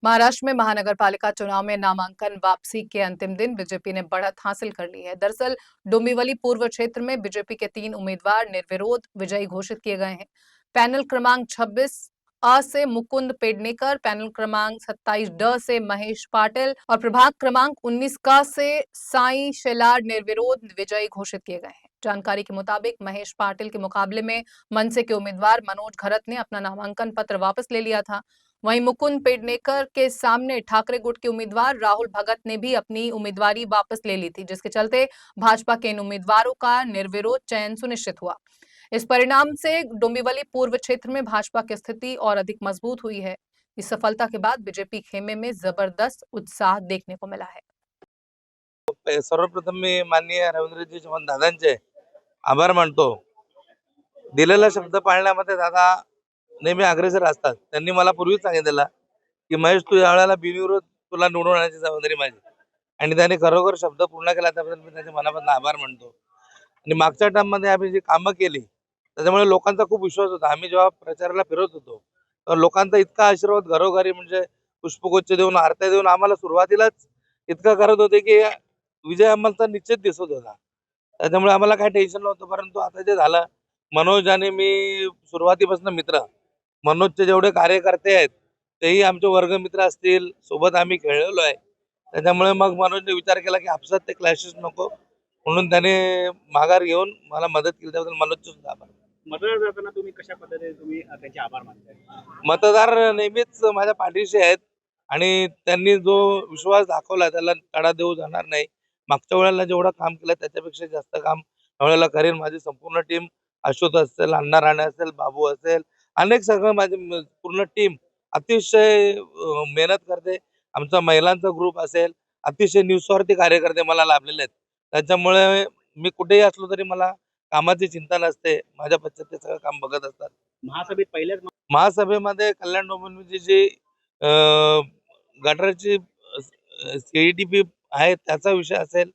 महाराष्ट्र में महानगरपालिका चुनाव में नामांकन वापसी के अंतिम दिन बीजेपी ने बढ़त हासिल कर ली है। दरअसल डोंबिवली पूर्व क्षेत्र में बीजेपी के 3 उम्मीदवार निर्विरोध विजयी घोषित किए गए हैं। पैनल क्रमांक 26 अ से मुकुंद पेडनेकर, पैनल क्रमांक 27 ड से महेश पाटिल और प्रभाग क्रमांक 19 क से साई शेलार निर्विरोध विजयी घोषित किए गए हैं। जानकारी के मुताबिक महेश पाटिल के मुकाबले में मनसे के उम्मीदवार मनोज घरत ने अपना नामांकन पत्र वापस ले लिया था। वहीं मुकुंद पेडनेकर के सामने ठाकरे गुट के उम्मीदवार राहुल भगत ने भी अपनी उम्मीदवारी वापस ले ली थी, जिसके चलते भाजपा के इन उम्मीदवारों का निर्विरोध चयन सुनिश्चित हुआ। इस परिणाम से डोंबिवली पूर्व क्षेत्र में भाजपा की स्थिति और अधिक मजबूत हुई है। इस सफलता के बाद बीजेपी खेमे में जबरदस्त उत्साह देखने को मिला है। सर्वप्रथम मी माननीय रवींद्रजी चव्हाण दादांचे आभार मानतो। दिलेला शब्द पाळण्यामध्ये दादा नेहमी अग्रेसर असतात। त्यांनी मला पूर्वीच सांगितलेलं की महेश, तू या वेळेला बिनविरोध तुला निवडून आणण्याची जबाबदारी माझी, आणि त्याने खरोखर शब्द पूर्ण केला, त्याबद्दल मी त्याच्या मनापासून आभार मानतो। आणि मागच्या टर्ममध्ये आम्ही जी कामं केली त्याच्यामुळे लोकांचा खूप विश्वास होता। आम्ही जेव्हा प्रचाराला फिरत होतो तर लोकांचा इतका आशीर्वाद घरोघरी म्हणजे पुष्पगुच्छ देऊन, आरत्या देऊन आम्हाला सुरुवातीलाच इतकं करत होते की विजय आम्हाला निश्चित दिसत होता। त्याच्यामुळे आम्हाला काही टेन्शन नव्हतं। परंतु आता जे झालं, मनोज आणि मी सुरुवातीपासून मित्र, मनोजचे जेवढे कार्यकर्ते आहेत तेही आमचे वर्गमित्र असतील, सोबत आम्ही खेळलेलो आहे। त्याच्यामुळे मग मनोजने विचार केला की आपसात ते क्लॅशेस नको, म्हणून त्याने माघार घेऊन मला मदत केली। त्याबद्दल मनोजचे सुद्धा आभार। मतदार जाताना तुम्ही कशा पद्धतीने त्यांचे आभार मानताय? मतदार नेहमीच माझ्या पाठीशी आहेत आणि त्यांनी जो विश्वास दाखवला त्याला तडा देऊ जाणार नाही। मागच्या वेळेला जेवढं काम केलं त्याच्यापेक्षा जास्त काम यावेळेला करेन। माझी संपूर्ण टीम, अशोक असेल, अण्णा राणे असेल, बाबू असेल, अनेक सगळं माझी पूर्ण टीम अतिशय मेहनत करते। आमचा महिलांचा ग्रुप असेल, अतिशय निस्वार्थी कार्यकर्ते मला लाभलेले आहेत। त्याच्यामुळे मी कुठेही असलो तरी मला कामाची चिंता नसते। माझ्या पश्चात ते सगळं काम बघत असतात। महासभेत पहिल्याच महासभेमध्ये कल्याण डोंबिवलीची जी गटाराची सीईटीपी आहे त्याचा विषय असेल,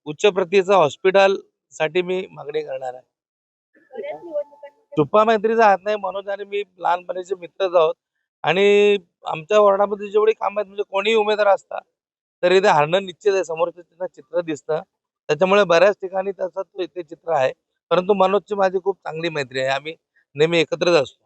उच्च प्रतीचं हॉस्पिटल साठी मी मागणी करणार आहे। छुपा मैत्रीचा हात नाही। मनोज आणि मी लहानपणीचे मित्रच आहोत आणि आमच्या वॉर्डामध्ये जेवढी काम आहेत, म्हणजे कोणीही उमेदवार असता तरी ते हरणं निश्चित आहे। समोरचं त्यांना चित्र दिसतं, त्याच्यामुळे बऱ्याच ठिकाणी त्याचं ते चित्र आहे। परंतु मनोजची माझी खूप चांगली मैत्री आहे। आम्ही नेहमी एकत्रच असतो।